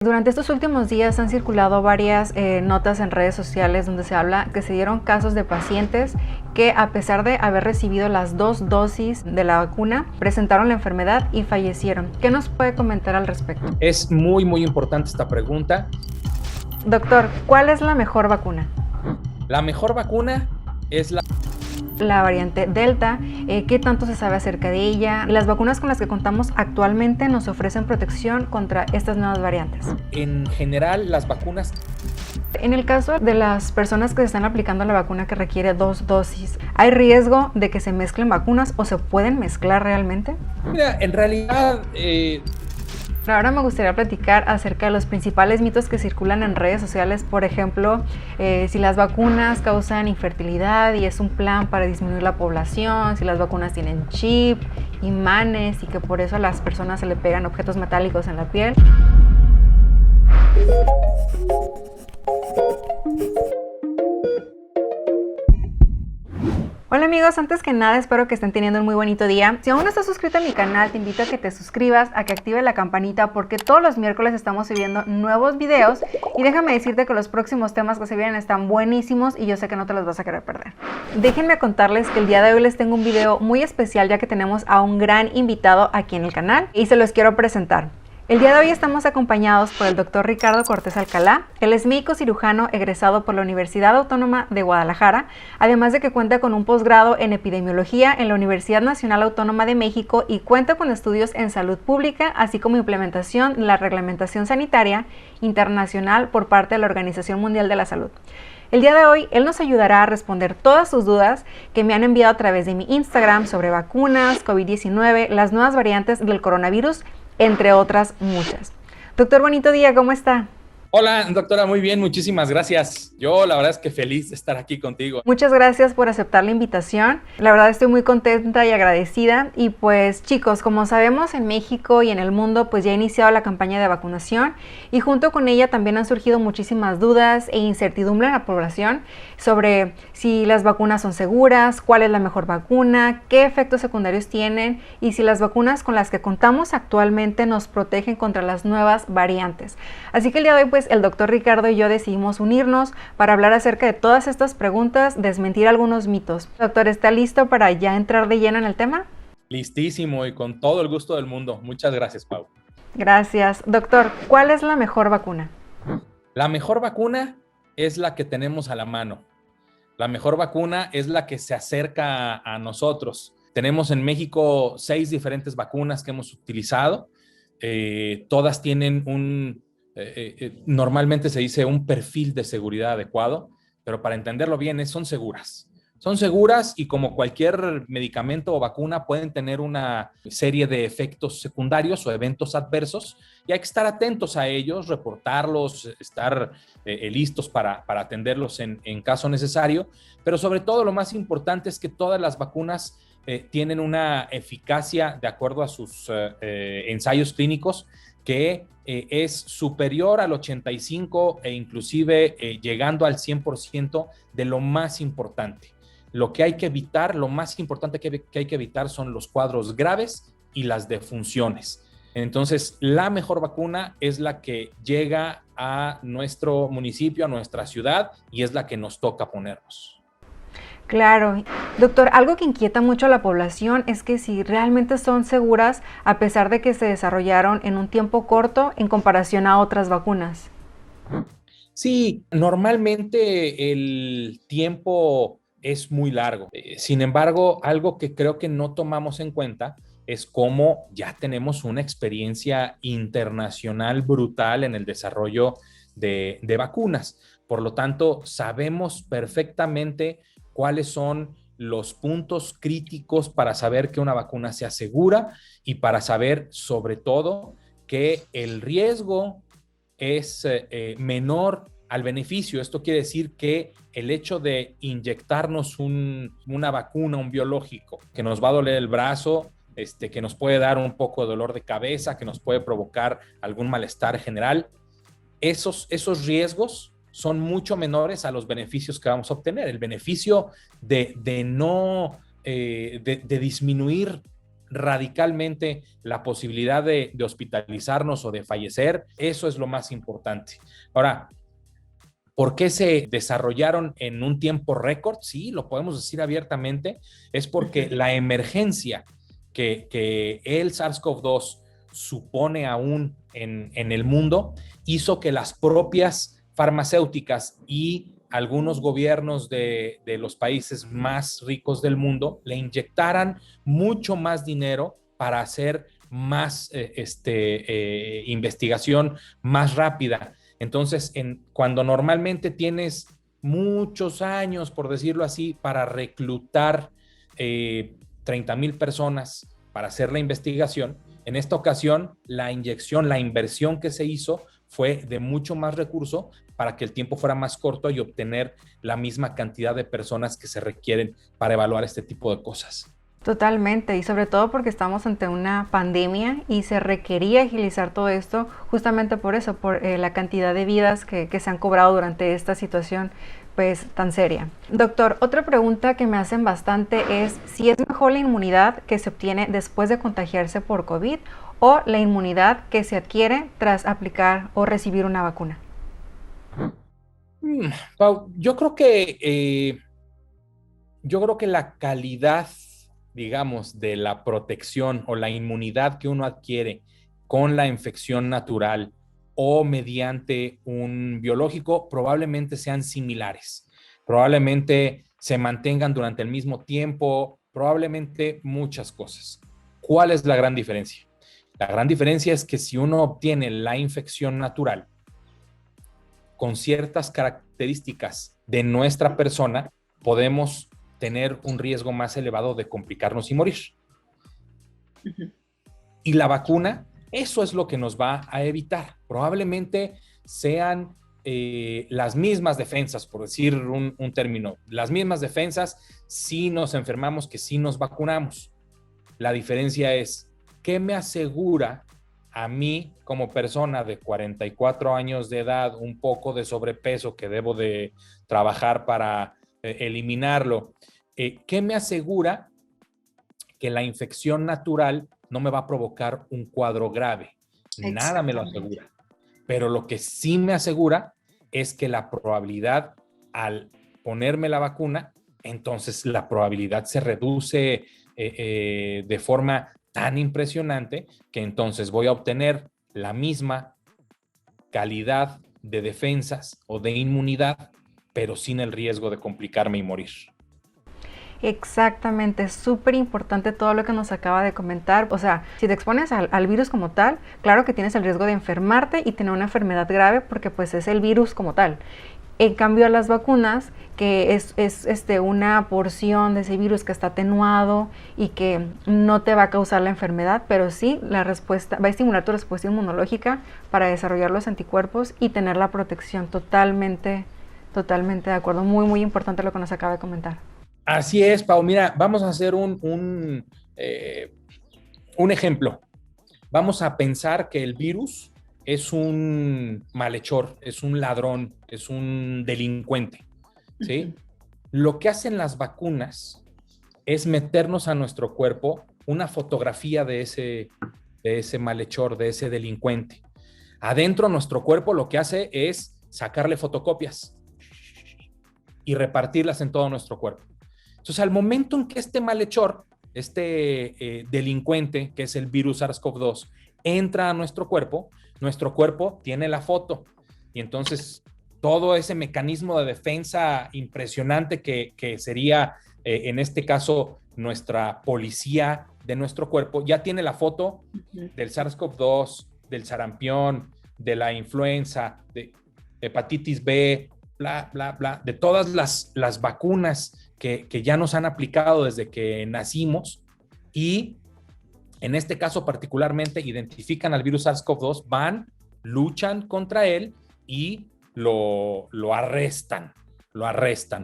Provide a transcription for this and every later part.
Durante estos últimos días han circulado varias notas en redes sociales donde se habla que se dieron casos de pacientes que, a pesar de haber recibido las 2 dosis de la vacuna, presentaron la enfermedad y fallecieron. ¿Qué nos puede comentar al respecto? Es muy importante esta pregunta. Doctor, ¿cuál es la mejor vacuna? La mejor vacuna es la variante Delta, ¿qué tanto se sabe acerca de ella? Las vacunas con las que contamos actualmente nos ofrecen protección contra estas nuevas variantes. En general, las vacunas. En el caso de las personas que se están aplicando la vacuna que requiere 2 dosis, ¿hay riesgo de que se mezclen vacunas o se pueden mezclar realmente? Mira, en realidad... Ahora me gustaría platicar acerca de los principales mitos que circulan en redes sociales. Por ejemplo, si las vacunas causan infertilidad y es un plan para disminuir la población, si las vacunas tienen chip, imanes y que por eso a las personas se le pegan objetos metálicos en la piel. Hola amigos, antes que nada espero que estén teniendo un muy bonito día. Si aún no estás suscrito a mi canal, te invito a que te suscribas, a que active la campanita porque todos los miércoles estamos subiendo nuevos videos y déjame decirte que los próximos temas que se vienen están buenísimos y yo sé que no te los vas a querer perder. Déjenme contarles que el día de hoy les tengo un video muy especial ya que tenemos a un gran invitado aquí en el canal y se los quiero presentar. El día de hoy estamos acompañados por el doctor Ricardo Cortés Alcalá. Él es médico cirujano egresado por la Universidad Autónoma de Guadalajara, además de que cuenta con un posgrado en epidemiología en la Universidad Nacional Autónoma de México y cuenta con estudios en salud pública, así como implementación de la reglamentación sanitaria internacional por parte de la Organización Mundial de la Salud. El día de hoy, él nos ayudará a responder todas sus dudas que me han enviado a través de mi Instagram sobre vacunas, COVID-19, las nuevas variantes del coronavirus, entre otras muchas. Doctor, bonito día, ¿cómo está? Hola, doctora, muy bien, muchísimas gracias. Yo la verdad es que feliz de estar aquí contigo. Muchas gracias por aceptar la invitación. La verdad estoy muy contenta y agradecida. Y pues chicos, como sabemos en México y en el mundo pues ya ha iniciado la campaña de vacunación y junto con ella también han surgido muchísimas dudas e incertidumbre en la población sobre si las vacunas son seguras, cuál es la mejor vacuna, qué efectos secundarios tienen y si las vacunas con las que contamos actualmente nos protegen contra las nuevas variantes. Así que el día de hoy pues el doctor Ricardo y yo decidimos unirnos para hablar acerca de todas estas preguntas, desmentir algunos mitos. Doctor, ¿está listo para ya entrar de lleno en el tema? Listísimo y con todo el gusto del mundo. Muchas gracias, Pau. Gracias. Doctor, ¿cuál es la mejor vacuna? La mejor vacuna es la que tenemos a la mano. La mejor vacuna es la que se acerca a nosotros. Tenemos en México 6 diferentes vacunas que hemos utilizado. Todas tienen normalmente se dice un perfil de seguridad adecuado, pero para entenderlo bien son seguras. Son seguras y como cualquier medicamento o vacuna pueden tener una serie de efectos secundarios o eventos adversos y hay que estar atentos a ellos, reportarlos, estar listos para atenderlos en caso necesario, pero sobre todo lo más importante es que todas las vacunas tienen una eficacia de acuerdo a sus ensayos clínicos que es superior al 85% e inclusive llegando al 100% de lo más importante. Lo que hay que evitar, lo más importante que hay que evitar son los cuadros graves y las defunciones. Entonces, la mejor vacuna es la que llega a nuestro municipio, a nuestra ciudad, y es la que nos toca ponernos. Claro. Doctor, algo que inquieta mucho a la población es que si realmente son seguras a pesar de que se desarrollaron en un tiempo corto en comparación a otras vacunas. Sí, normalmente el tiempo es muy largo. Sin embargo, algo que creo que no tomamos en cuenta es cómo ya tenemos una experiencia internacional brutal en el desarrollo de vacunas. Por lo tanto, sabemos perfectamente cuáles son los puntos críticos para saber que una vacuna sea segura y para saber, sobre todo, que el riesgo es menor al beneficio. Esto quiere decir que el hecho de inyectarnos una vacuna, un biológico, que nos va a doler el brazo, que nos puede dar un poco de dolor de cabeza, que nos puede provocar algún malestar general, esos riesgos son mucho menores a los beneficios que vamos a obtener. El beneficio de disminuir radicalmente la posibilidad de hospitalizarnos o de fallecer. Eso es lo más importante. Ahora, ¿por qué se desarrollaron en un tiempo récord? Sí, lo podemos decir abiertamente. Es porque la emergencia que el SARS-CoV-2 supone aún en el mundo hizo que las propias farmacéuticas y algunos gobiernos de los países más ricos del mundo le inyectaran mucho más dinero para hacer más investigación más rápida. Entonces, cuando normalmente tienes muchos años, por decirlo así, para reclutar 30,000 personas para hacer la investigación, en esta ocasión la inversión que se hizo fue de mucho más recurso para que el tiempo fuera más corto y obtener la misma cantidad de personas que se requieren para evaluar este tipo de cosas. Totalmente, y sobre todo porque estamos ante una pandemia y se requería agilizar todo esto justamente por eso, por la cantidad de vidas que se han cobrado durante esta situación pues tan seria. Doctor, otra pregunta que me hacen bastante es si es mejor la inmunidad que se obtiene después de contagiarse por COVID o la inmunidad que se adquiere tras aplicar o recibir una vacuna. Pau, yo creo que la calidad, digamos, de la protección o la inmunidad que uno adquiere con la infección natural o mediante un biológico probablemente sean similares, probablemente se mantengan durante el mismo tiempo, probablemente muchas cosas. ¿Cuál es la gran diferencia? La gran diferencia es que si uno obtiene la infección natural con ciertas características de nuestra persona, podemos tener un riesgo más elevado de complicarnos y morir. Uh-huh. Y la vacuna, eso es lo que nos va a evitar. Probablemente sean las mismas defensas, por decir un término, las mismas defensas si nos enfermamos que si nos vacunamos. La diferencia es, ¿qué me asegura a mí como persona de 44 años de edad, un poco de sobrepeso que debo de trabajar para eliminarlo? ¿Qué me asegura que la infección natural no me va a provocar un cuadro grave? Nada me lo asegura. Pero lo que sí me asegura es que la probabilidad al ponerme la vacuna, entonces la probabilidad se reduce de forma tan impresionante que entonces voy a obtener la misma calidad de defensas o de inmunidad, pero sin el riesgo de complicarme y morir. Exactamente, es súper importante todo lo que nos acaba de comentar. O sea, si te expones al virus como tal, claro que tienes el riesgo de enfermarte y tener una enfermedad grave porque pues es el virus como tal. En cambio a las vacunas, que es una porción de ese virus que está atenuado y que no te va a causar la enfermedad, pero sí la respuesta, va a estimular tu respuesta inmunológica para desarrollar los anticuerpos y tener la protección. Totalmente de acuerdo. Muy, muy importante lo que nos acaba de comentar. Así es, Pau. Mira, vamos a hacer un ejemplo. Vamos a pensar que el virus es un malhechor, es un ladrón, es un delincuente, ¿sí? Lo que hacen las vacunas es meternos a nuestro cuerpo una fotografía de ese malhechor, de ese delincuente. Adentro nuestro cuerpo lo que hace es sacarle fotocopias y repartirlas en todo nuestro cuerpo. Entonces, al momento en que este malhechor, delincuente, que es el virus SARS-CoV-2, entra a nuestro cuerpo tiene la foto. Y entonces, todo ese mecanismo de defensa impresionante que sería, en este caso, nuestra policía de nuestro cuerpo, ya tiene la foto del SARS-CoV-2, del sarampión, de la influenza, de hepatitis B, bla, bla, bla, de todas las vacunas que ya nos han aplicado desde que nacimos y en este caso particularmente identifican al virus SARS-CoV-2, van, luchan contra él y lo arrestan.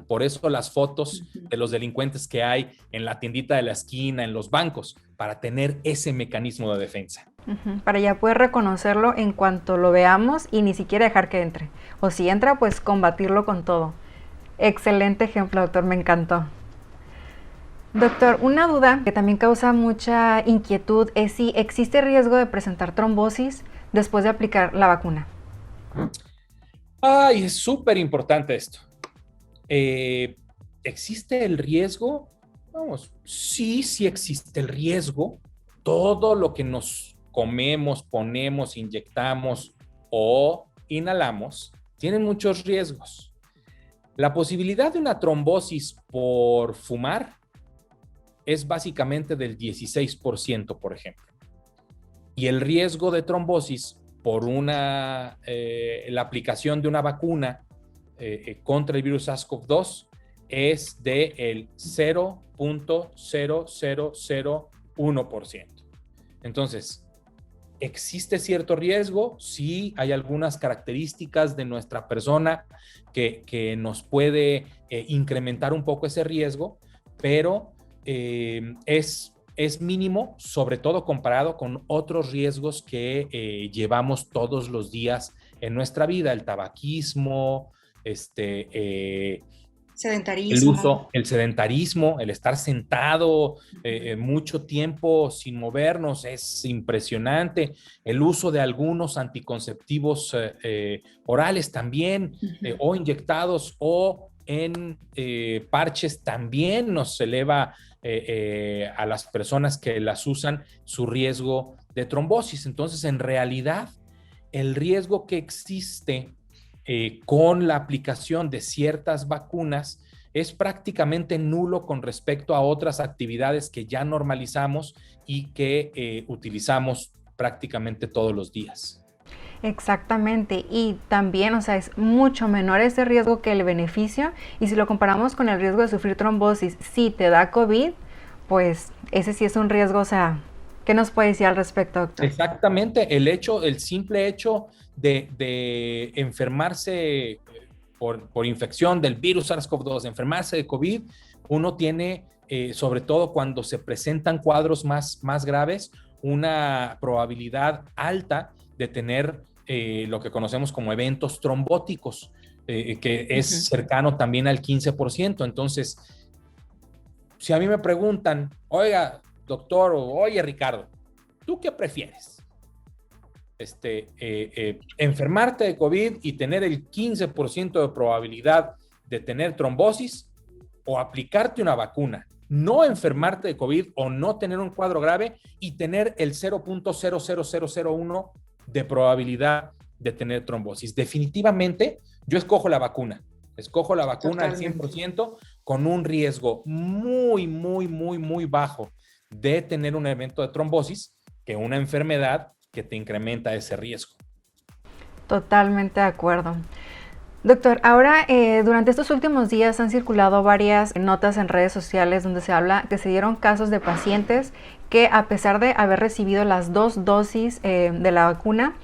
Por eso las fotos de los delincuentes que hay en la tiendita de la esquina, en los bancos, para tener ese mecanismo de defensa. Para ya poder reconocerlo en cuanto lo veamos y ni siquiera dejar que entre. O si entra, pues combatirlo con todo. Excelente ejemplo, doctor, me encantó. Doctor, una duda que también causa mucha inquietud es si existe riesgo de presentar trombosis después de aplicar la vacuna. Ay, es súper importante esto. ¿Existe el riesgo? Vamos, sí existe el riesgo. Todo lo que nos comemos, ponemos, inyectamos o inhalamos tiene muchos riesgos. La posibilidad de una trombosis por fumar es básicamente del 16%, por ejemplo. Y el riesgo de trombosis por la aplicación de una vacuna contra el virus SARS-CoV-2 es del 0.0001%. Entonces, ¿existe cierto riesgo? Sí, hay algunas características de nuestra persona que nos puede incrementar un poco ese riesgo, pero es mínimo, sobre todo comparado con otros riesgos que llevamos todos los días en nuestra vida, el tabaquismo, Sedentarismo. el sedentarismo, el estar sentado mucho tiempo sin movernos es impresionante. El uso de algunos anticonceptivos orales también, o inyectados o en parches, también nos eleva a las personas que las usan su riesgo de trombosis. Entonces, en realidad, el riesgo que existe con la aplicación de ciertas vacunas es prácticamente nulo con respecto a otras actividades que ya normalizamos y que utilizamos prácticamente todos los días. Exactamente, y también, o sea, es mucho menor ese riesgo que el beneficio, y si lo comparamos con el riesgo de sufrir trombosis, si te da COVID, pues ese sí es un riesgo, o sea, ¿qué nos puede decir al respecto, doctor? Exactamente, el simple hecho de enfermarse por infección del virus SARS-CoV-2, enfermarse de COVID, uno tiene, sobre todo cuando se presentan cuadros más graves, una probabilidad alta de tener lo que conocemos como eventos trombóticos, que es cercano también al 15%. Entonces, si a mí me preguntan, oiga, doctor, o oye, Ricardo, ¿tú qué prefieres? Enfermarte de COVID y tener el 15% de probabilidad de tener trombosis, o aplicarte una vacuna, no enfermarte de COVID o no tener un cuadro grave y tener el 0.00001 de probabilidad de tener trombosis. Definitivamente, yo escojo la vacuna. Escojo la vacuna al 100% con un riesgo muy bajo de tener un evento de trombosis que una enfermedad que te incrementa ese riesgo. Totalmente de acuerdo. Doctor, ahora durante estos últimos días han circulado varias notas en redes sociales donde se habla que se dieron casos de pacientes que, a pesar de haber recibido las 2 dosis de la vacuna,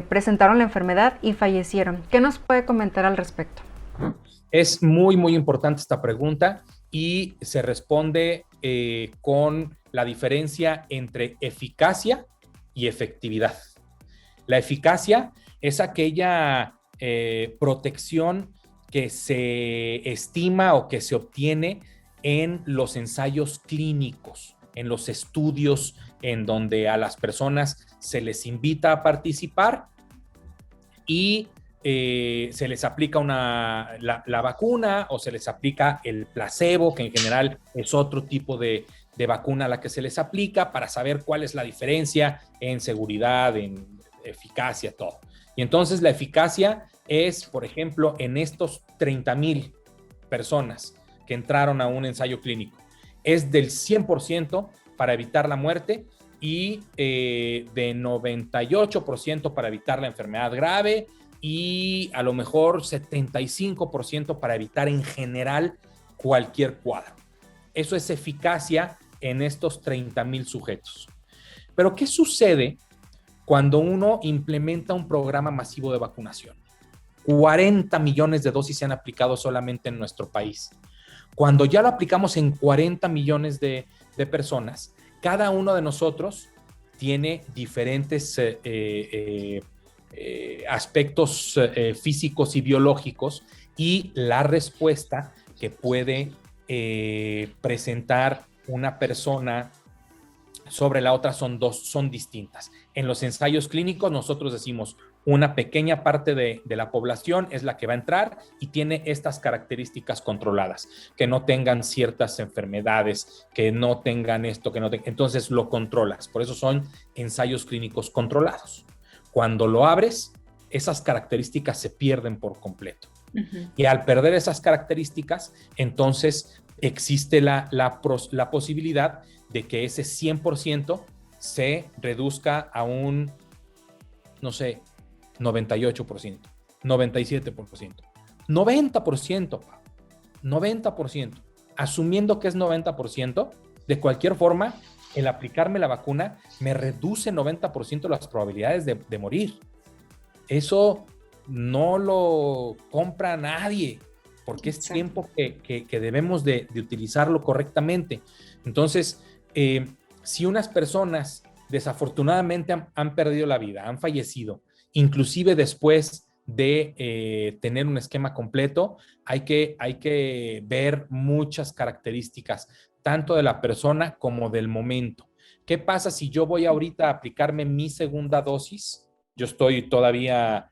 presentaron la enfermedad y fallecieron. ¿Qué nos puede comentar al respecto? Es muy importante esta pregunta y se responde con la diferencia entre eficacia y efectividad. La eficacia es aquella protección que se estima o que se obtiene en los ensayos clínicos, en los estudios en donde a las personas se les invita a participar y se les aplica la vacuna, o se les aplica el placebo, que en general es otro tipo de vacuna a la que se les aplica, para saber cuál es la diferencia en seguridad, en eficacia, todo. Y entonces la eficacia es, por ejemplo, en estos 30,000 personas que entraron a un ensayo clínico, es del 100% para evitar la muerte y de 98% para evitar la enfermedad grave, y a lo mejor 75% para evitar en general cualquier cuadro. Eso es eficacia en estos 30,000 sujetos. Pero ¿qué sucede cuando uno implementa un programa masivo de vacunación? 40 millones de dosis se han aplicado solamente en nuestro país. Cuando ya lo aplicamos en 40 millones de personas, cada uno de nosotros tiene diferentes aspectos físicos y biológicos, y la respuesta que puede presentar una persona sobre la otra son distintas. En los ensayos clínicos nosotros decimos una pequeña parte de la población es la que va a entrar y tiene estas características controladas, que no tengan ciertas enfermedades, que no tengan esto, entonces lo controlas. Por eso son ensayos clínicos controlados. Cuando lo abres, esas características se pierden por completo. Y al perder esas características, entonces existe la posibilidad de que ese 100% se reduzca a un, no sé, 98%, 97%, 90%, 90%. Asumiendo que es 90%, de cualquier forma, el aplicarme la vacuna me reduce 90% las probabilidades de morir. Eso no lo compra nadie, porque es tiempo que debemos de utilizarlo correctamente. Entonces, si unas personas desafortunadamente han perdido la vida, han fallecido, inclusive después de tener un esquema completo, hay que ver muchas características, tanto de la persona como del momento. ¿Qué pasa si yo voy ahorita a aplicarme mi segunda dosis? Yo estoy todavía,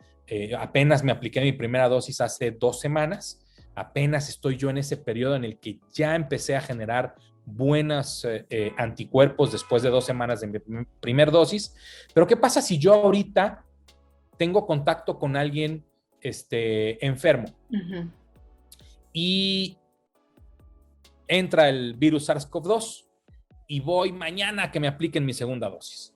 apenas me apliqué mi primera dosis hace 2 semanas, apenas estoy yo en ese periodo en el que ya empecé a generar buenos anticuerpos después de 2 semanas de mi primer dosis. Pero ¿qué pasa si yo ahorita tengo contacto con alguien enfermo y entra el virus SARS-CoV-2 y voy mañana a que me apliquen mi segunda dosis?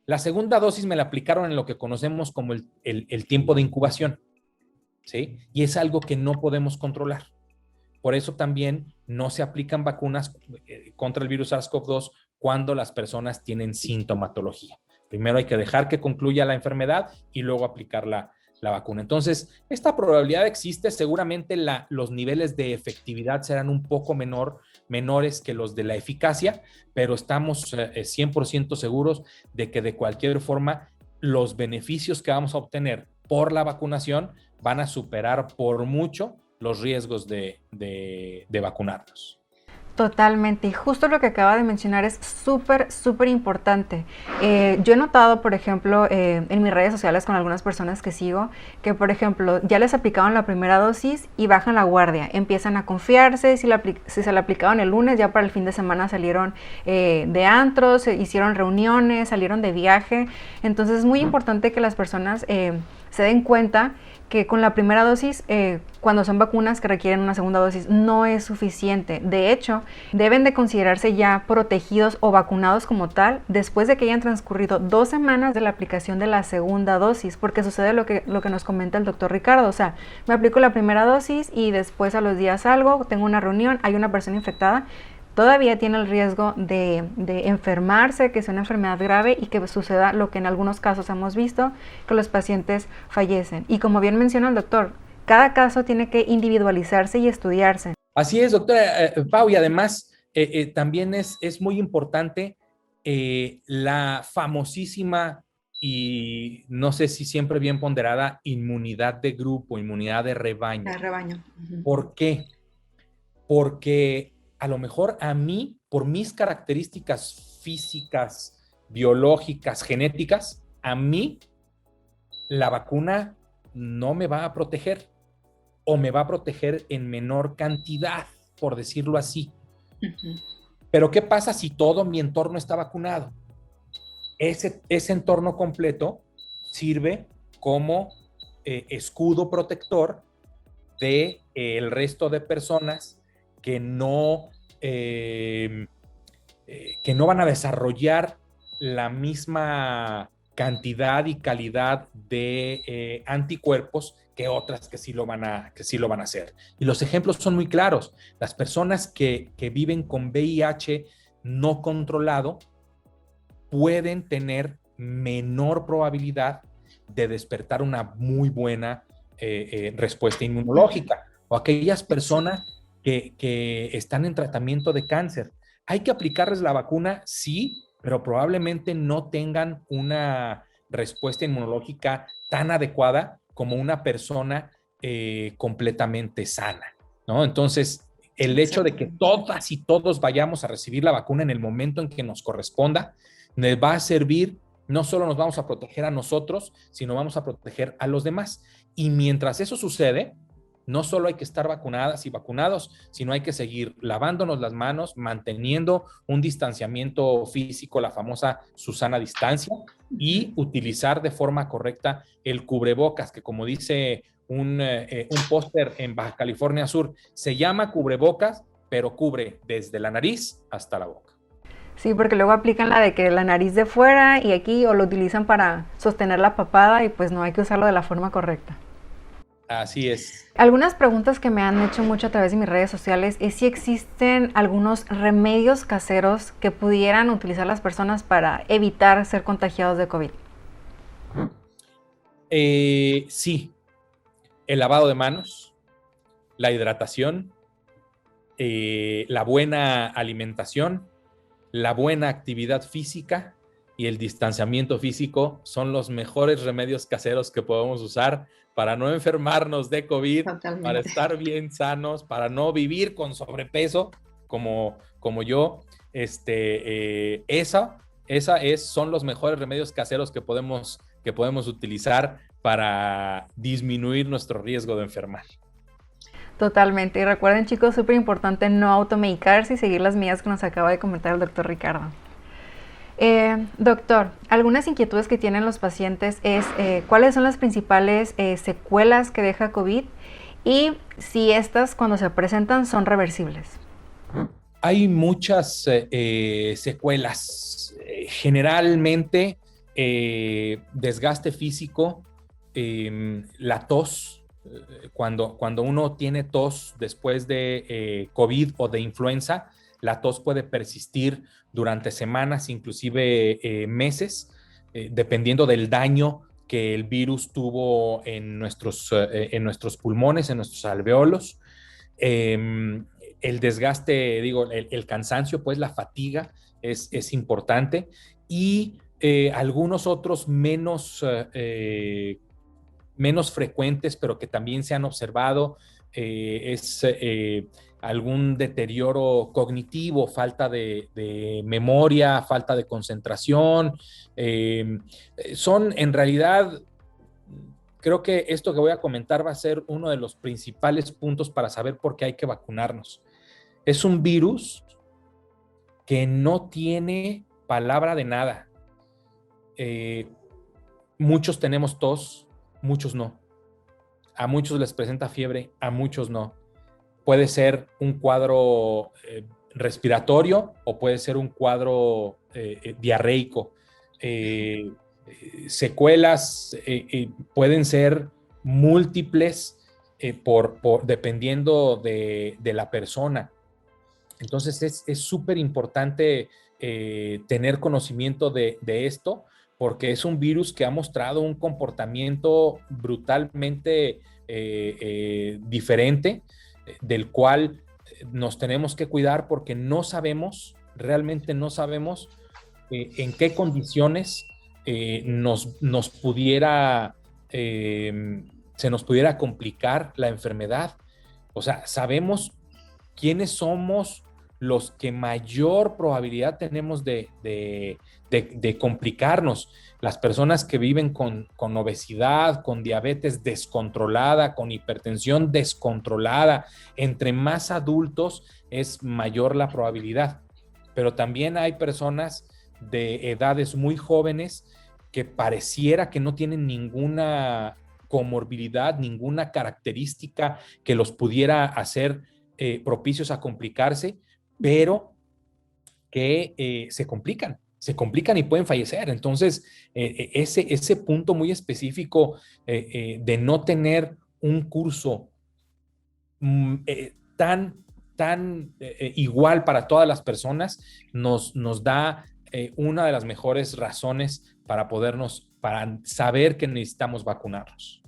La segunda dosis me la aplicaron en lo que conocemos como el tiempo de incubación, ¿sí? Y es algo que no podemos controlar. Por eso también no se aplican vacunas contra el virus SARS-CoV-2 cuando las personas tienen sintomatología. Primero hay que dejar que concluya la enfermedad y luego aplicar la vacuna. Entonces, esta probabilidad existe. Seguramente los niveles de efectividad serán un poco menores que los de la eficacia, pero estamos 100% seguros de que de cualquier forma los beneficios que vamos a obtener por la vacunación van a superar por mucho los riesgos de vacunarnos. Totalmente, y justo lo que acaba de mencionar es súper importante. Yo he notado, por ejemplo, en mis redes sociales con algunas personas que sigo, que por ejemplo ya les aplicaron la primera dosis y bajan la guardia, empiezan a confiarse. Si se la aplicaron el lunes, ya para el fin de semana salieron de antros, hicieron reuniones, salieron de viaje. Entonces es muy importante que las personas se den cuenta que con la primera dosis, cuando son vacunas que requieren una segunda dosis, no es suficiente. De hecho, deben de considerarse ya protegidos o vacunados como tal después de que hayan transcurrido 2 semanas de la aplicación de la segunda dosis, porque sucede lo que nos comenta el doctor Ricardo. O sea, me aplico la primera dosis y después a los días salgo, tengo una reunión, hay una persona infectada, todavía tiene el riesgo de enfermarse, que sea una enfermedad grave y que suceda lo que en algunos casos hemos visto, que los pacientes fallecen. Y como bien menciona el doctor, cada caso tiene que individualizarse y estudiarse. Así es, doctora Pau, y además también es muy importante la famosísima y no sé si siempre bien ponderada inmunidad de grupo, inmunidad de rebaño. De rebaño. ¿Por qué? Porque a lo mejor a mí, por mis características físicas, biológicas, genéticas, a mí la vacuna no me va a proteger o me va a proteger en menor cantidad, por decirlo así. Pero ¿qué pasa si todo mi entorno está vacunado? Ese entorno completo sirve como escudo protector del resto de personas que no van a desarrollar la misma cantidad y calidad de anticuerpos que otras que sí lo van a hacer. Y los ejemplos son muy claros. Las personas que viven con VIH no controlado pueden tener menor probabilidad de despertar una muy buena respuesta inmunológica. O aquellas personas que están en tratamiento de cáncer. ¿Hay que aplicarles la vacuna? Sí, pero probablemente no tengan una respuesta inmunológica tan adecuada como una persona completamente sana, ¿no? Entonces, El hecho de que todas y todos vayamos a recibir la vacuna en el momento en que nos corresponda, nos va a servir, no solo nos vamos a proteger a nosotros, sino vamos a proteger a los demás. Y mientras eso sucede, no solo hay que estar vacunadas y vacunados, sino hay que seguir lavándonos las manos, manteniendo un distanciamiento físico, la famosa Susana distancia, y utilizar de forma correcta el cubrebocas, que como dice un póster en Baja California Sur, se llama cubrebocas, pero cubre desde la nariz hasta la boca. Sí, porque luego aplican la de que la nariz de fuera y aquí, o lo utilizan para sostener la papada y pues no hay que usarlo de la forma correcta. Así es. Algunas preguntas que me han hecho mucho a través de mis redes sociales es si existen algunos remedios caseros que pudieran utilizar las personas para evitar ser contagiados de COVID. Sí, el lavado de manos, la hidratación, la buena alimentación, la buena actividad física y el distanciamiento físico son los mejores remedios caseros que podemos usar para no enfermarnos de COVID, Totalmente. para estar bien sanos, para no vivir con sobrepeso como yo. Son los mejores remedios caseros que podemos utilizar para disminuir nuestro riesgo de enfermar. Totalmente. Y recuerden, chicos, súper importante no automedicarse y seguir las medidas que nos acaba de comentar el doctor Ricardo. Doctor, algunas inquietudes que tienen los pacientes es cuáles son las principales secuelas que deja COVID y si estas cuando se presentan son reversibles. Hay muchas secuelas. Generalmente desgaste físico, la tos. Cuando uno tiene tos después de COVID o de influenza, la tos puede persistir durante semanas, inclusive meses, dependiendo del daño que el virus tuvo en nuestros pulmones, en nuestros alveolos. El desgaste, el cansancio, pues la fatiga es importante. Y algunos otros menos frecuentes, pero que también se han observado, es algún deterioro cognitivo, falta de memoria, falta de concentración. Son en realidad, creo que esto que voy a comentar va a ser uno de los principales puntos para saber por qué hay que vacunarnos. Es un virus que no tiene palabra de nada. Muchos tenemos tos, muchos no. A muchos les presenta fiebre, a muchos no. Puede ser un cuadro respiratorio o puede ser un cuadro diarreico. Secuelas pueden ser múltiples dependiendo de la persona. Entonces es súper importante tener conocimiento de esto, porque es un virus que ha mostrado un comportamiento brutalmente diferente, del cual nos tenemos que cuidar porque realmente no sabemos en qué condiciones se nos pudiera complicar la enfermedad. O sea, sabemos quiénes somos los que mayor probabilidad tenemos de complicarnos. Las personas que viven con obesidad, con diabetes descontrolada, con hipertensión descontrolada, entre más adultos es mayor la probabilidad. Pero también hay personas de edades muy jóvenes que pareciera que no tienen ninguna comorbilidad, ninguna característica que los pudiera hacer propicios a complicarse, pero que se complican y pueden fallecer. Entonces, ese punto muy específico de no tener un curso tan igual para todas las personas, nos da una de las mejores razones para saber que necesitamos vacunarnos.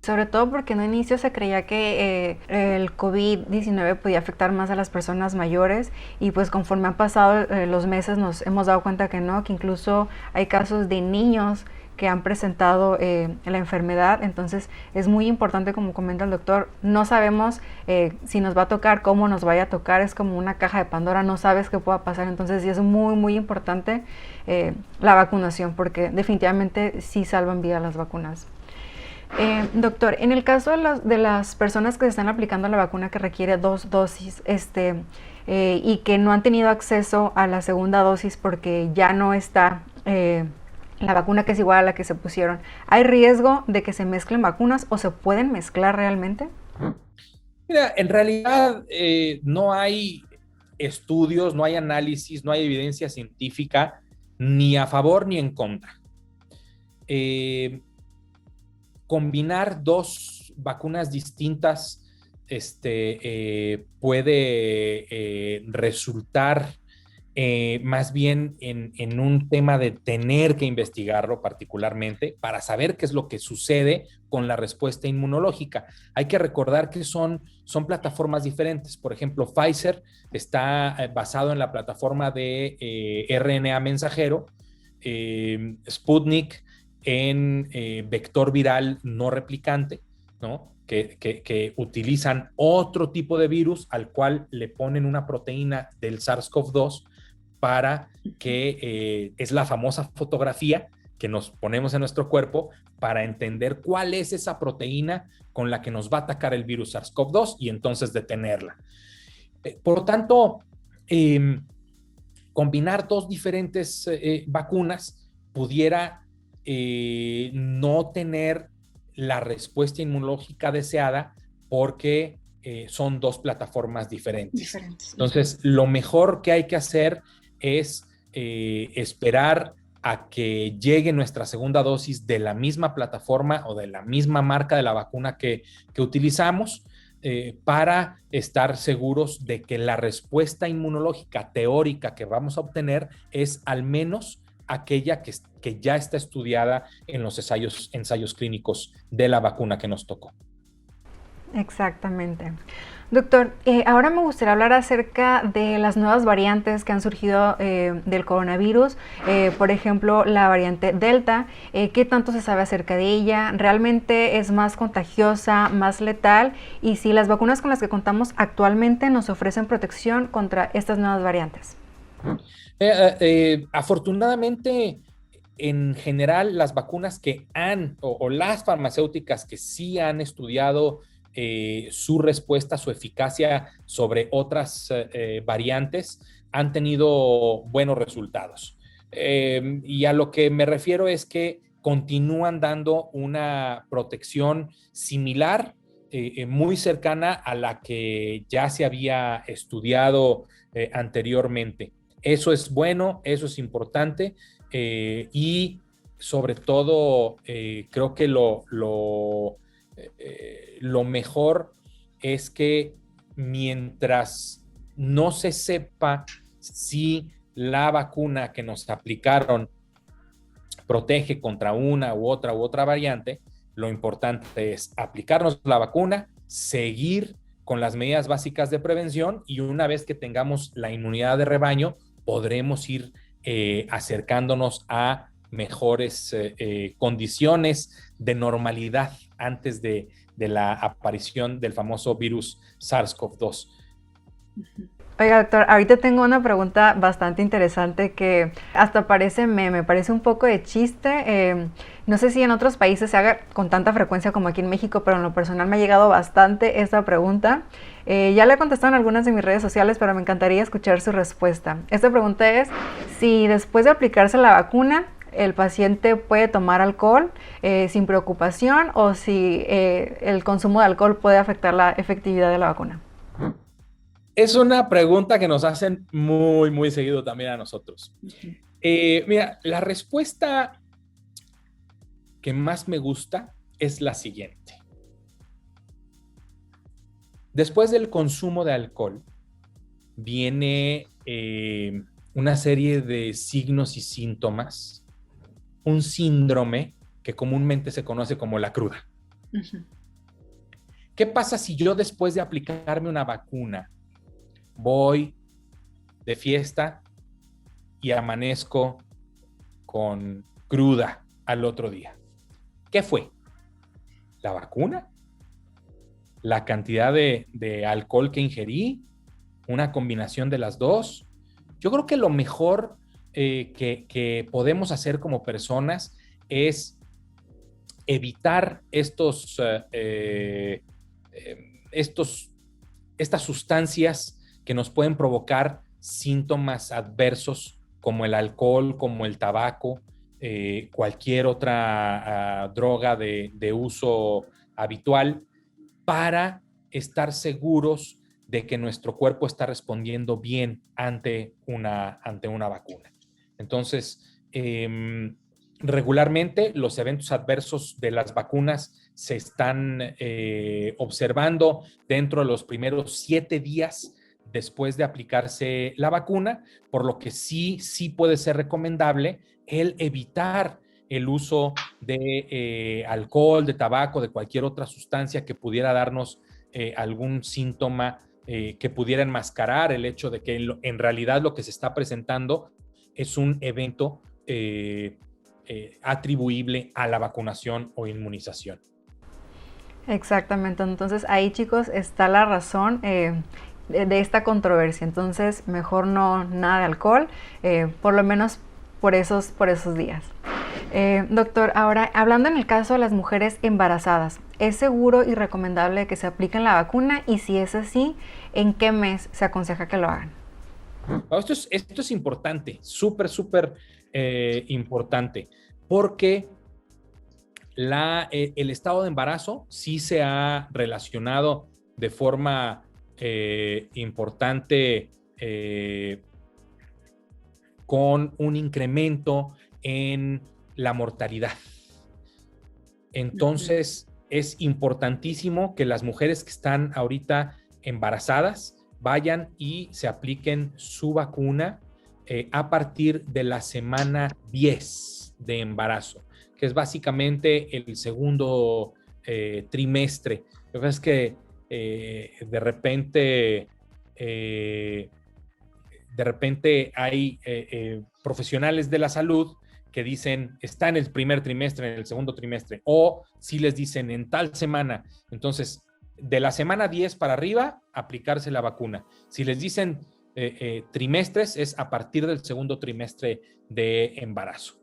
Sobre todo porque en un inicio se creía que el COVID-19 podía afectar más a las personas mayores y pues conforme han pasado los meses nos hemos dado cuenta que no, que incluso hay casos de niños que han presentado la enfermedad. Entonces es muy importante, como comenta el doctor, no sabemos si nos va a tocar, cómo nos vaya a tocar, es como una caja de Pandora, no sabes qué pueda pasar. Entonces sí es muy muy importante la vacunación, porque definitivamente sí salvan vida las vacunas. Doctor, en el caso de las personas que se están aplicando la vacuna que requiere 2 dosis, y que no han tenido acceso a la segunda dosis porque ya no está la vacuna que es igual a la que se pusieron, ¿hay riesgo de que se mezclen vacunas o se pueden mezclar realmente? Mira, en realidad no hay estudios, no hay análisis, no hay evidencia científica ni a favor ni en contra. Combinar 2 vacunas distintas puede resultar más bien en un tema de tener que investigarlo particularmente para saber qué es lo que sucede con la respuesta inmunológica. Hay que recordar que son plataformas diferentes. Por ejemplo, Pfizer está basado en la plataforma de RNA mensajero, Sputnik en vector viral no replicante, ¿no? Que utilizan otro tipo de virus al cual le ponen una proteína del SARS-CoV-2 para que es la famosa fotografía que nos ponemos en nuestro cuerpo para entender cuál es esa proteína con la que nos va a atacar el virus SARS-CoV-2 y entonces detenerla. Por lo tanto, combinar 2 diferentes vacunas pudiera no tener la respuesta inmunológica deseada porque son 2 plataformas diferentes. Entonces, lo mejor que hay que hacer es esperar a que llegue nuestra segunda dosis de la misma plataforma o de la misma marca de la vacuna que utilizamos, para estar seguros de que la respuesta inmunológica teórica que vamos a obtener es al menos aquella que ya está estudiada en los ensayos clínicos de la vacuna que nos tocó. Exactamente. Doctor, ahora me gustaría hablar acerca de las nuevas variantes que han surgido del coronavirus. Por ejemplo, la variante Delta. ¿Qué tanto se sabe acerca de ella? ¿Realmente es más contagiosa, más letal? Y si las vacunas con las que contamos actualmente nos ofrecen protección contra estas nuevas variantes. Afortunadamente, en general, las vacunas que o las farmacéuticas que sí han estudiado su respuesta, su eficacia sobre otras variantes, han tenido buenos resultados. Y a lo que me refiero es que continúan dando una protección similar, muy cercana a la que ya se había estudiado anteriormente. Eso es bueno, eso es importante, y sobre todo creo que lo mejor es que mientras no se sepa si la vacuna que nos aplicaron protege contra una u otra variante, lo importante es aplicarnos la vacuna, seguir con las medidas básicas de prevención, y una vez que tengamos la inmunidad de rebaño, podremos ir acercándonos a mejores condiciones de normalidad antes de la aparición del famoso virus SARS-CoV-2. Oiga, doctor, ahorita tengo una pregunta bastante interesante que hasta parece meme, parece un poco de chiste. No sé si en otros países se haga con tanta frecuencia como aquí en México, pero en lo personal me ha llegado bastante esta pregunta. Ya le he contestado en algunas de mis redes sociales, pero me encantaría escuchar su respuesta. Esta pregunta es si después de aplicarse la vacuna, el paciente puede tomar alcohol sin preocupación, o si el consumo de alcohol puede afectar la efectividad de la vacuna. Es una pregunta que nos hacen muy, muy seguido también a nosotros. Mira, la respuesta que más me gusta es la siguiente. Después del consumo de alcohol, viene una serie de signos y síntomas, un síndrome que comúnmente se conoce como la cruda. ¿Qué pasa si yo después de aplicarme una vacuna voy de fiesta y amanezco con cruda al otro día. ¿Qué fue? ¿La vacuna? ¿La cantidad de alcohol que ingerí? ¿Una combinación de las dos? Yo creo que lo mejor que podemos hacer como personas es evitar estas sustancias que nos pueden provocar síntomas adversos como el alcohol, como el tabaco, cualquier otra droga de uso habitual, para estar seguros de que nuestro cuerpo está respondiendo bien ante una vacuna. Entonces, regularmente los eventos adversos de las vacunas se están observando dentro de los primeros 7 días después de aplicarse la vacuna, por lo que sí puede ser recomendable el evitar el uso de alcohol, de tabaco, de cualquier otra sustancia que pudiera darnos algún síntoma que pudiera enmascarar el hecho de que en realidad lo que se está presentando es un evento atribuible a la vacunación o inmunización. Exactamente, entonces ahí, chicos, está la razón de esta controversia. Entonces mejor no nada de alcohol, por lo menos por esos días. Doctor, ahora hablando en el caso de las mujeres embarazadas, ¿es seguro y recomendable que se apliquen la vacuna? Y si es así, ¿en qué mes se aconseja que lo hagan? Esto es importante, súper importante, porque el estado de embarazo sí se ha relacionado de forma importante con un incremento en la mortalidad. Entonces, es importantísimo que las mujeres que están ahorita embarazadas vayan y se apliquen su vacuna a partir de la semana 10 de embarazo, que es básicamente el segundo trimestre. Lo que pasa es que de repente hay profesionales de la salud que dicen está en el primer trimestre, en el segundo trimestre, o si les dicen en tal semana. Entonces, de la semana 10 para arriba, aplicarse la vacuna. Si les dicen trimestres, es a partir del segundo trimestre de embarazo.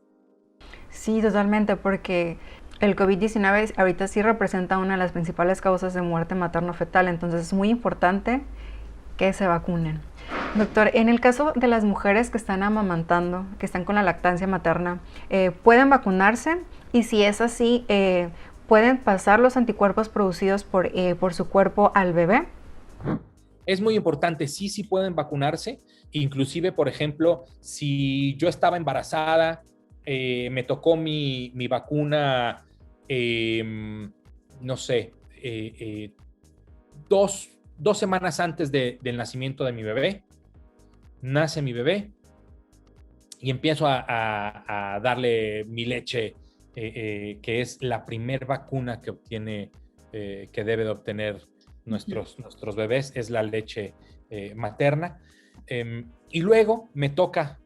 Sí, totalmente, porque el COVID-19 ahorita sí representa una de las principales causas de muerte materno-fetal, entonces es muy importante que se vacunen. Doctor, en el caso de las mujeres que están amamantando, que están con la lactancia materna, ¿pueden vacunarse? Y si es así, ¿pueden pasar los anticuerpos producidos por su cuerpo al bebé? Es muy importante, sí pueden vacunarse. Inclusive, por ejemplo, si yo estaba embarazada, me tocó mi vacuna, no sé, 2 semanas antes del nacimiento de mi bebé. Nace mi bebé y empiezo a darle mi leche, que es la primer vacuna que obtiene, que debe de obtener nuestros bebés, es la leche materna. Y luego me toca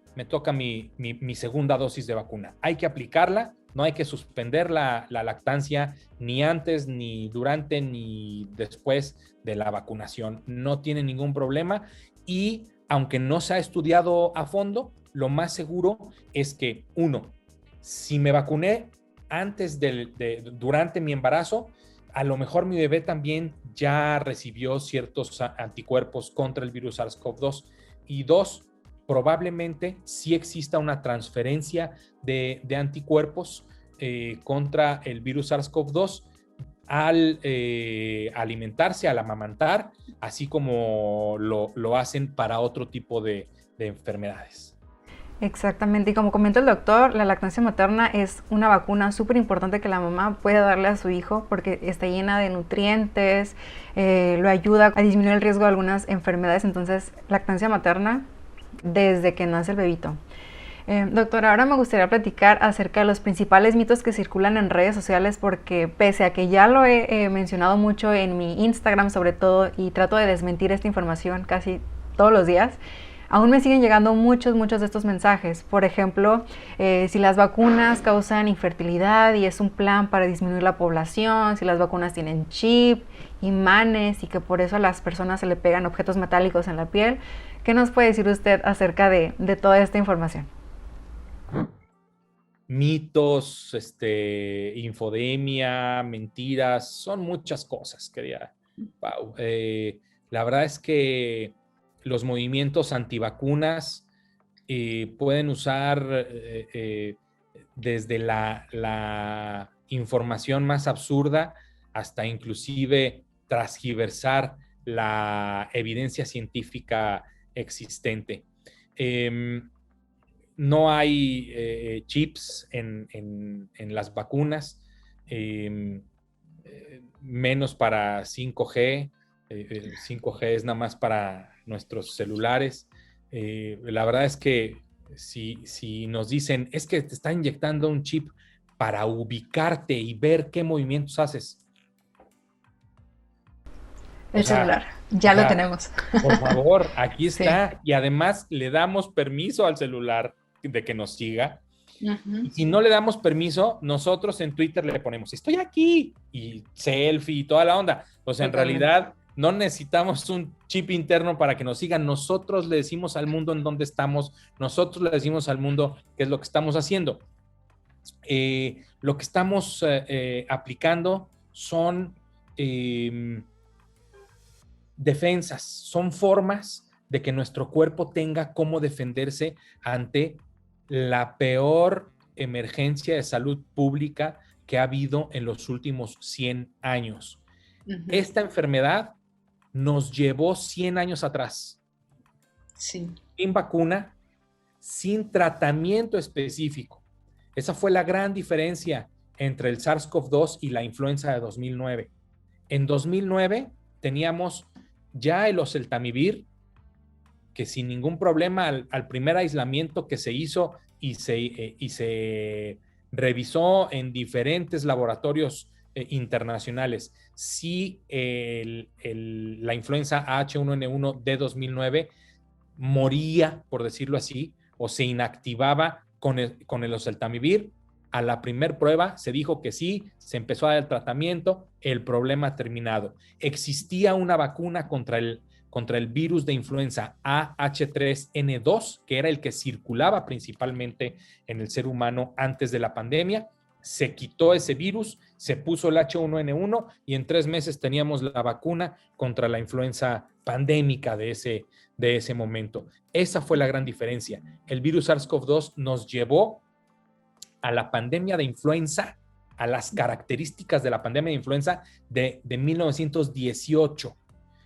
mi segunda dosis de vacuna. Hay que aplicarla, no hay que suspender la lactancia ni antes, ni durante, ni después de la vacunación. No tiene ningún problema y aunque no se ha estudiado a fondo, lo más seguro es que, si me vacuné antes durante mi embarazo, a lo mejor mi bebé también ya recibió ciertos anticuerpos contra el virus SARS-CoV-2. Y 2, probablemente sí exista una transferencia de anticuerpos contra el virus SARS-CoV-2 al alimentarse, al amamantar, así como lo hacen para otro tipo de enfermedades. Exactamente, y como comenta el doctor, la lactancia materna es una vacuna súper importante que la mamá puede darle a su hijo porque está llena de nutrientes, lo ayuda a disminuir el riesgo de algunas enfermedades. Entonces, lactancia materna desde que nace el bebito. Doctora, ahora me gustaría platicar acerca de los principales mitos que circulan en redes sociales, porque pese a que ya lo he mencionado mucho en mi Instagram sobre todo y trato de desmentir esta información casi todos los días, aún me siguen llegando muchos de estos mensajes. Por ejemplo, si las vacunas causan infertilidad y es un plan para disminuir la población, si las vacunas tienen chip, imanes y que por eso a las personas se le pegan objetos metálicos en la piel. ¿Qué nos puede decir usted acerca de toda esta información? Mitos, infodemia, mentiras, son muchas cosas, querida Pau. La verdad es que los movimientos antivacunas pueden usar desde la información más absurda hasta inclusive transgiversar la evidencia científica existente. No hay chips en las vacunas, menos para 5G. 5G es nada más para nuestros celulares. La verdad es que si nos dicen, es que te está inyectando un chip para ubicarte y ver qué movimientos haces. El celular, ya lo tenemos. Por favor, aquí está. Sí. Y además le damos permiso al celular de que nos siga. Y si no le damos permiso, nosotros en Twitter le ponemos, estoy aquí, y selfie y toda la onda. O sea, en realidad no necesitamos un chip interno para que nos sigan. Nosotros le decimos al mundo en dónde estamos, nosotros le decimos al mundo qué es lo que estamos haciendo. Lo que estamos aplicando son defensas, son formas de que nuestro cuerpo tenga cómo defenderse ante la peor emergencia de salud pública que ha habido en los últimos 100 años. Esta enfermedad nos llevó 100 años atrás. Sí. Sin vacuna, sin tratamiento específico. Esa fue la gran diferencia entre el SARS-CoV-2 y la influenza de 2009. En 2009 teníamos ya el oseltamivir, que sin ningún problema al primer aislamiento que se hizo y se revisó en diferentes laboratorios internacionales, si la influenza H1N1 de 2009 moría, por decirlo así, o se inactivaba con el oseltamivir, a la primer prueba se dijo que sí, se empezó a dar el tratamiento, el problema terminado. Existía una vacuna contra el virus de influenza AH3N2, que era el que circulaba principalmente en el ser humano antes de la pandemia. Se quitó ese virus, se puso el H1N1 y en 3 meses teníamos la vacuna contra la influenza pandémica de ese momento. Esa fue la gran diferencia. El virus SARS-CoV-2 nos llevó a la pandemia de influenza, a las características de la pandemia de influenza de 1918,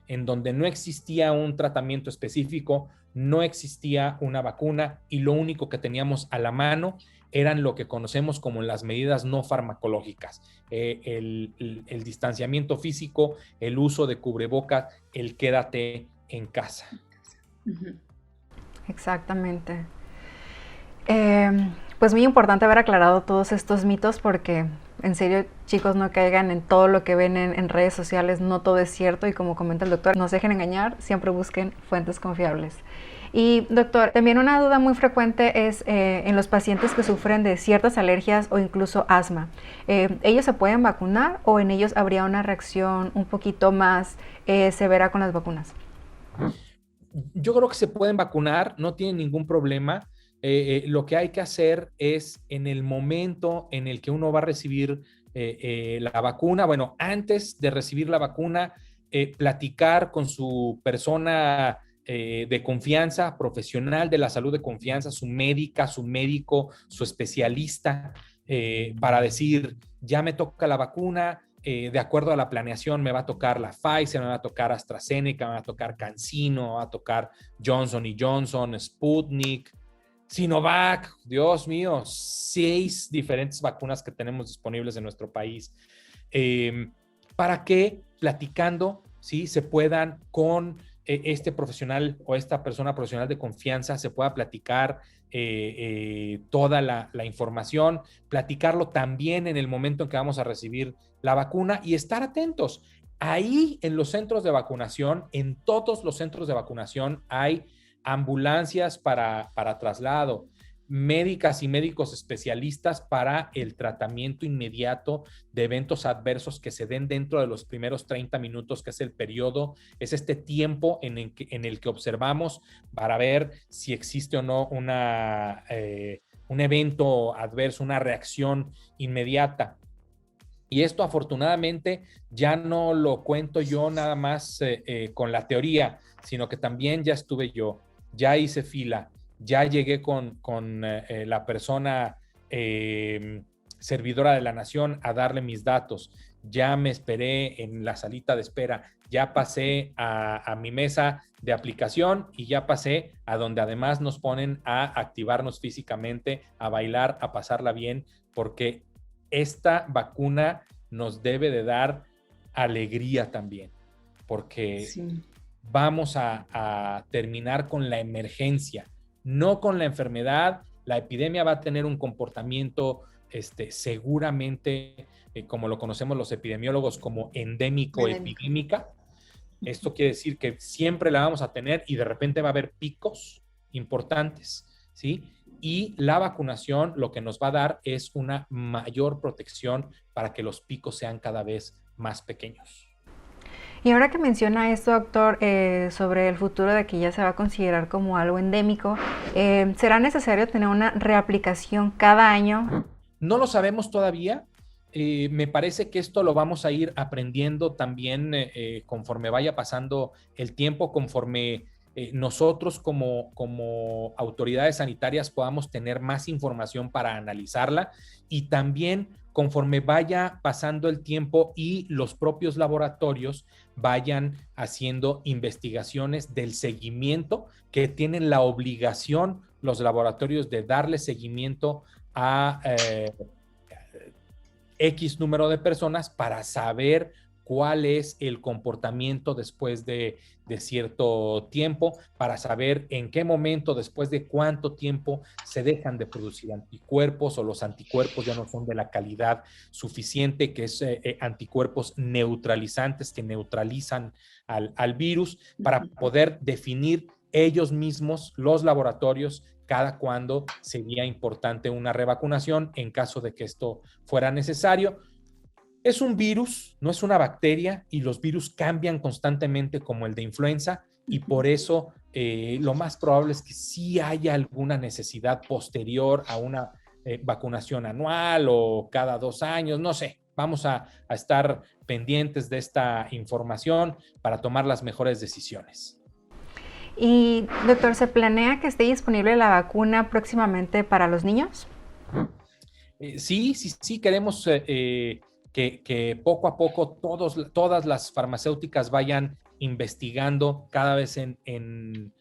en donde no existía un tratamiento específico, no existía una vacuna y lo único que teníamos a la mano eran lo que conocemos como las medidas no farmacológicas, el distanciamiento físico, el uso de cubrebocas, el quédate en casa. Exactamente. Pues muy importante haber aclarado todos estos mitos porque en serio, chicos, no caigan en todo lo que ven en redes sociales, no todo es cierto y como comenta el doctor, no se dejen engañar, siempre busquen fuentes confiables. Y doctor, también una duda muy frecuente es en los pacientes que sufren de ciertas alergias o incluso asma. ¿Ellos se pueden vacunar o en ellos habría una reacción un poquito más severa con las vacunas? Yo creo que se pueden vacunar, no tienen ningún problema. Lo que hay que hacer es en el momento en el que uno va a recibir la vacuna, bueno, antes de recibir la vacuna, platicar con su persona de confianza, profesional de la salud de confianza, su médica, su médico, su especialista, para decir, ya me toca la vacuna, de acuerdo a la planeación me va a tocar la Pfizer, me va a tocar AstraZeneca, me va a tocar CanSino, me va a tocar Johnson & Johnson, Sputnik, Sinovac, Dios mío, 6 diferentes vacunas que tenemos disponibles en nuestro país, para que platicando, ¿sí? Se puedan con este profesional o esta persona profesional de confianza, se pueda platicar toda la información, platicarlo también en el momento en que vamos a recibir la vacuna y estar atentos. Ahí en los centros de vacunación, en todos los centros de vacunación hay ambulancias para traslado, médicas y médicos especialistas para el tratamiento inmediato de eventos adversos que se den dentro de los primeros 30 minutos, que es el periodo, es este tiempo en el que observamos para ver si existe o no un evento adverso, una reacción inmediata. Y esto afortunadamente ya no lo cuento yo nada más con la teoría, sino que también ya estuve yo, ya hice fila, ya llegué con la persona servidora de la nación a darle mis datos, ya me esperé en la salita de espera, ya pasé a mi mesa de aplicación y ya pasé a donde además nos ponen a activarnos físicamente, a bailar, a pasarla bien, porque esta vacuna nos debe de dar alegría también, porque Sí. vamos a terminar con la emergencia, no con la enfermedad. La epidemia va a tener un comportamiento seguramente, como lo conocemos los epidemiólogos, como endémico-epidémica. Esto quiere decir que siempre la vamos a tener y de repente va a haber picos importantes, ¿sí? Y la vacunación lo que nos va a dar es una mayor protección para que los picos sean cada vez más pequeños. Y ahora que menciona esto, doctor, sobre el futuro de que ya se va a considerar como algo endémico, ¿será necesario tener una reaplicación cada año? No lo sabemos todavía. Me parece que esto lo vamos a ir aprendiendo también conforme vaya pasando el tiempo, conforme nosotros como autoridades sanitarias podamos tener más información para analizarla, y también conforme vaya pasando el tiempo y los propios laboratorios vayan haciendo investigaciones del seguimiento que tienen la obligación los laboratorios de darle seguimiento a X número de personas para saber cuál es el comportamiento después de cierto tiempo, para saber en qué momento, después de cuánto tiempo se dejan de producir anticuerpos, o los anticuerpos ya no son de la calidad suficiente, que es anticuerpos neutralizantes que neutralizan al virus, para poder definir ellos mismos, los laboratorios, cada cuándo sería importante una revacunación en caso de que esto fuera necesario. Es un virus, no es una bacteria, y los virus cambian constantemente como el de influenza, y por eso lo más probable es que sí haya alguna necesidad posterior a una vacunación anual o cada 2 años, no sé. Vamos a estar pendientes de esta información para tomar las mejores decisiones. Y, doctor, ¿se planea que esté disponible la vacuna próximamente para los niños? Sí, queremos que poco a poco todas las farmacéuticas vayan investigando cada vez en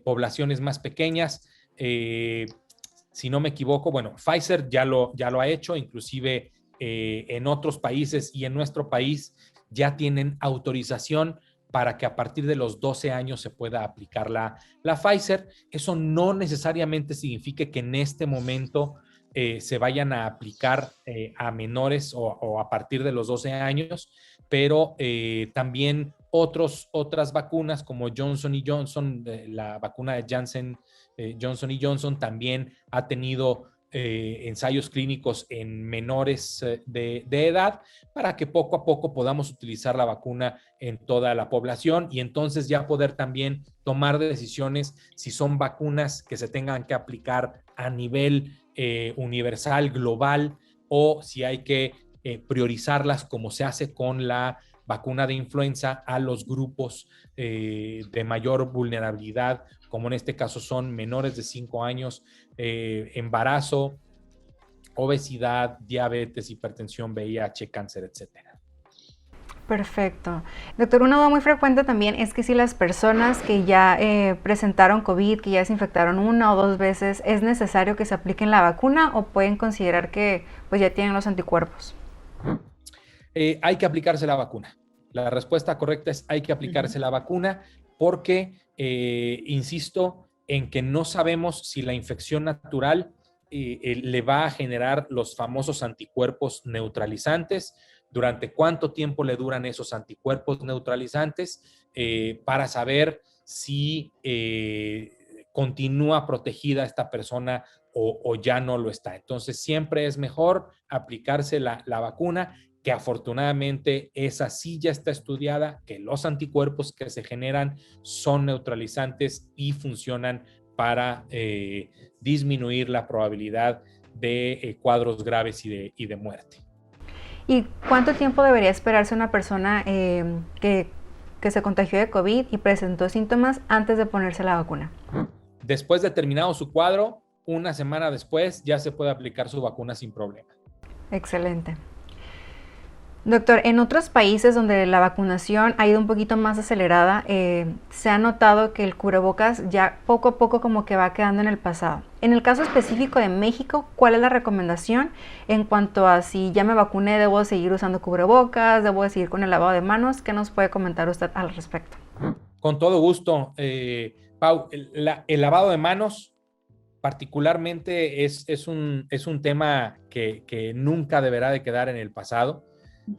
poblaciones más pequeñas. Si no me equivoco, bueno, Pfizer ya lo ha hecho, inclusive en otros países y en nuestro país ya tienen autorización para que a partir de los 12 años se pueda aplicar la Pfizer. Eso no necesariamente significa que en este momento se vayan a aplicar a menores o a partir de los 12 años, pero también otras vacunas como Johnson & Johnson, la vacuna de Janssen, Johnson & Johnson, también ha tenido ensayos clínicos en menores de edad, para que poco a poco podamos utilizar la vacuna en toda la población, y entonces ya poder también tomar decisiones si son vacunas que se tengan que aplicar a nivel universal, global, o si hay que priorizarlas como se hace con la vacuna de influenza a los grupos de mayor vulnerabilidad, como en este caso son menores de 5 años, embarazo, obesidad, diabetes, hipertensión, VIH, cáncer, etcétera. Perfecto. Doctor, una duda muy frecuente también es que si las personas que ya presentaron COVID, que ya se infectaron 1 o 2 veces, ¿es necesario que se apliquen la vacuna o pueden considerar que pues ya tienen los anticuerpos? Hay que aplicarse la vacuna. La respuesta correcta es hay que aplicarse la vacuna, porque, insisto, en que no sabemos si la infección natural le va a generar los famosos anticuerpos neutralizantes, durante cuánto tiempo le duran esos anticuerpos neutralizantes, para saber si continúa protegida esta persona o ya no lo está. Entonces, siempre es mejor aplicarse la vacuna, que afortunadamente esa sí ya está estudiada, que los anticuerpos que se generan son neutralizantes y funcionan para disminuir la probabilidad de cuadros graves y de muerte. ¿Y cuánto tiempo debería esperarse una persona que se contagió de COVID y presentó síntomas antes de ponerse la vacuna? Después de terminado su cuadro, una semana después ya se puede aplicar su vacuna sin problema. Excelente. Doctor, en otros países donde la vacunación ha ido un poquito más acelerada, se ha notado que el cubrebocas ya poco a poco como que va quedando en el pasado. En el caso específico de México, ¿cuál es la recomendación en cuanto a si ya me vacuné, debo seguir usando cubrebocas, debo seguir con el lavado de manos? ¿Qué nos puede comentar usted al respecto? Con todo gusto. Pau, el lavado de manos particularmente es un tema que nunca deberá de quedar en el pasado.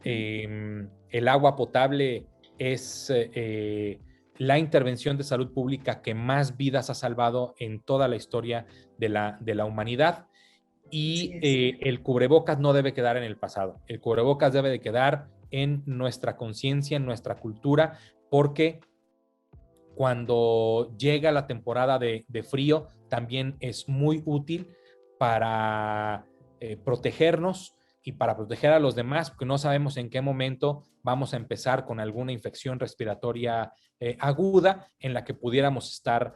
El agua potable es la intervención de salud pública que más vidas ha salvado en toda la historia de la humanidad, y el cubrebocas no debe quedar en el pasado. El cubrebocas debe de quedar en nuestra conciencia, en nuestra cultura, porque cuando llega la temporada de frío también es muy útil para protegernos y para proteger a los demás, porque no sabemos en qué momento vamos a empezar con alguna infección respiratoria aguda en la que pudiéramos estar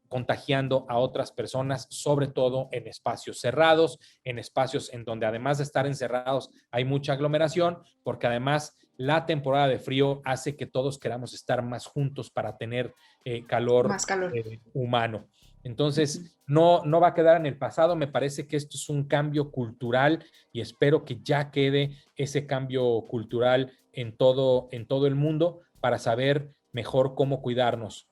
contagiando a otras personas, sobre todo en espacios cerrados, en espacios en donde además de estar encerrados hay mucha aglomeración, porque además la temporada de frío hace que todos queramos estar más juntos para tener Más calor. humano. Entonces, no va a quedar en el pasado. Me parece que esto es un cambio cultural y espero que ya quede ese cambio cultural en todo el mundo para saber mejor cómo cuidarnos.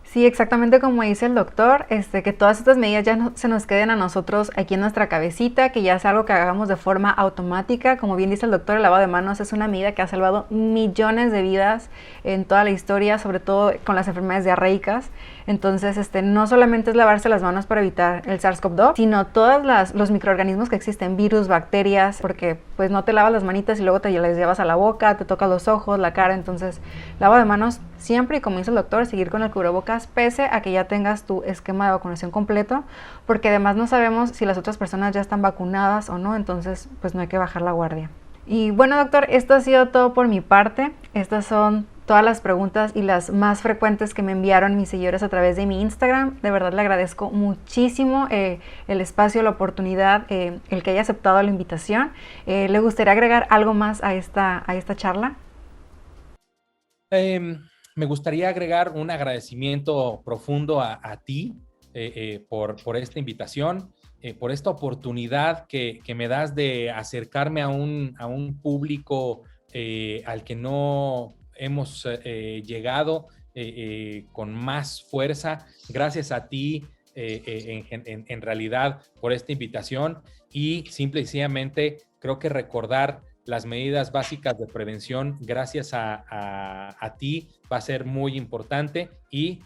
Sí, exactamente como dice el doctor, que todas estas medidas ya no, se nos queden a nosotros aquí en nuestra cabecita, que ya es algo que hagamos de forma automática. Como bien dice el doctor, el lavado de manos es una medida que ha salvado millones de vidas en toda la historia, sobre todo con las enfermedades diarreicas. Entonces, no solamente es lavarse las manos para evitar el SARS-CoV-2, sino todos los microorganismos que existen, virus, bacterias, porque pues no te lavas las manitas y luego te las llevas a la boca, te tocas los ojos, la cara. Entonces, lavado de manos siempre, y como dice el doctor, seguir con el cubrebocas pese a que ya tengas tu esquema de vacunación completo, porque además no sabemos si las otras personas ya están vacunadas o no, entonces pues no hay que bajar la guardia. Y bueno, doctor, esto ha sido todo por mi parte. Estas son todas las preguntas y las más frecuentes que me enviaron mis seguidores a través de mi Instagram. De verdad le agradezco muchísimo el espacio, la oportunidad, el que haya aceptado la invitación. ¿Le gustaría agregar algo más a esta charla? Me gustaría agregar un agradecimiento profundo a ti por esta invitación, por esta oportunidad que me das de acercarme a un público al que no hemos llegado con más fuerza. Gracias a ti en realidad por esta invitación, y simple y sencillamente creo que recordar las medidas básicas de prevención gracias a ti va a ser muy importante, y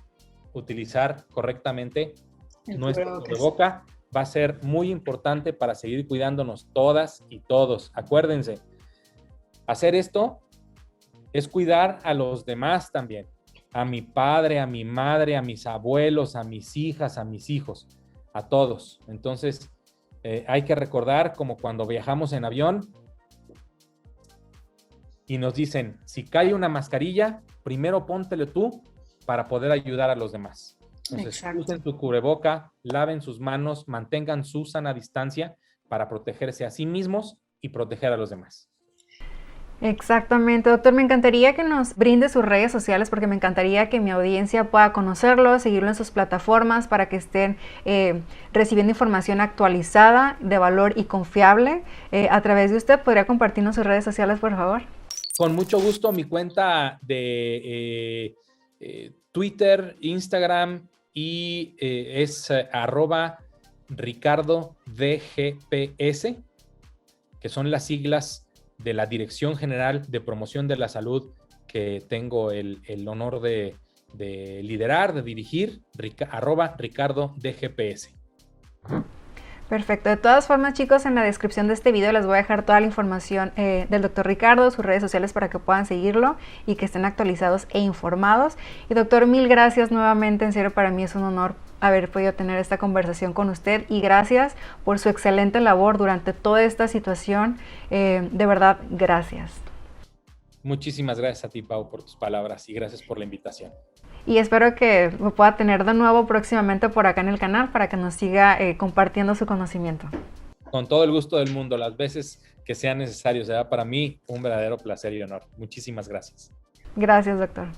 utilizar correctamente nuestro cubreboca va a ser muy importante para seguir cuidándonos todas y todos. Acuérdense, hacer esto es cuidar a los demás también, a mi padre, a mi madre, a mis abuelos, a mis hijas, a mis hijos, a todos. Entonces, hay que recordar, como cuando viajamos en avión y nos dicen, si cae una mascarilla, primero póntelo tú para poder ayudar a los demás. Entonces, usen su cubreboca, laven sus manos, mantengan su sana distancia para protegerse a sí mismos y proteger a los demás. Exactamente, doctor. Me encantaría que nos brinde sus redes sociales, porque me encantaría que mi audiencia pueda conocerlo, seguirlo en sus plataformas para que estén recibiendo información actualizada, de valor y confiable a través de usted. ¿Podría compartirnos sus redes sociales, por favor? Con mucho gusto. Mi cuenta de Twitter, Instagram y es @RicardoDGPS, que son las siglas de la Dirección General de Promoción de la Salud, que tengo el honor de de liderar, de dirigir, @RicardoDGPS. Perfecto. De todas formas, chicos, en la descripción de este video les voy a dejar toda la información del doctor Ricardo, sus redes sociales para que puedan seguirlo y que estén actualizados e informados. Y doctor, mil gracias nuevamente. En serio, para mí es un honor haber podido tener esta conversación con usted y gracias por su excelente labor durante toda esta situación. De verdad, gracias. Muchísimas gracias a ti, Pau, por tus palabras y gracias por la invitación. Y espero que lo pueda tener de nuevo próximamente por acá en el canal para que nos siga compartiendo su conocimiento. Con todo el gusto del mundo, las veces que sea necesario. Será para mí un verdadero placer y honor. Muchísimas gracias. Gracias, doctor.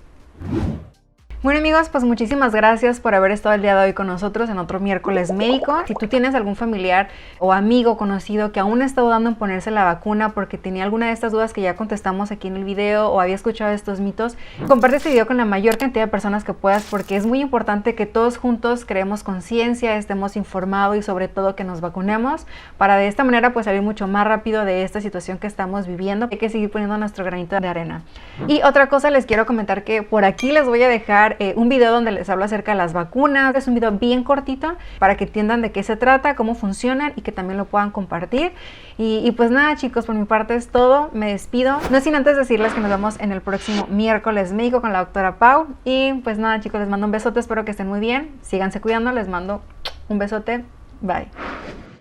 Bueno, amigos, pues muchísimas gracias por haber estado el día de hoy con nosotros en otro miércoles médico. Si tú tienes algún familiar o amigo conocido que aún está dudando en ponerse la vacuna porque tenía alguna de estas dudas que ya contestamos aquí en el video o había escuchado estos mitos, comparte este video con la mayor cantidad de personas que puedas porque es muy importante que todos juntos creemos conciencia, estemos informados y sobre todo que nos vacunemos para de esta manera pues salir mucho más rápido de esta situación que estamos viviendo. Hay que seguir poniendo nuestro granito de arena. Y otra cosa, les quiero comentar que por aquí les voy a dejar un video donde les hablo acerca de las vacunas. Es un video bien cortito para que entiendan de qué se trata, cómo funcionan y que también lo puedan compartir. Y pues nada, chicos, por mi parte es todo. Me despido. No sin antes decirles que nos vemos en el próximo miércoles médico con la doctora Pau. Y pues nada, chicos, les mando un besote. Espero que estén muy bien. Síganse cuidando. Les mando un besote. Bye.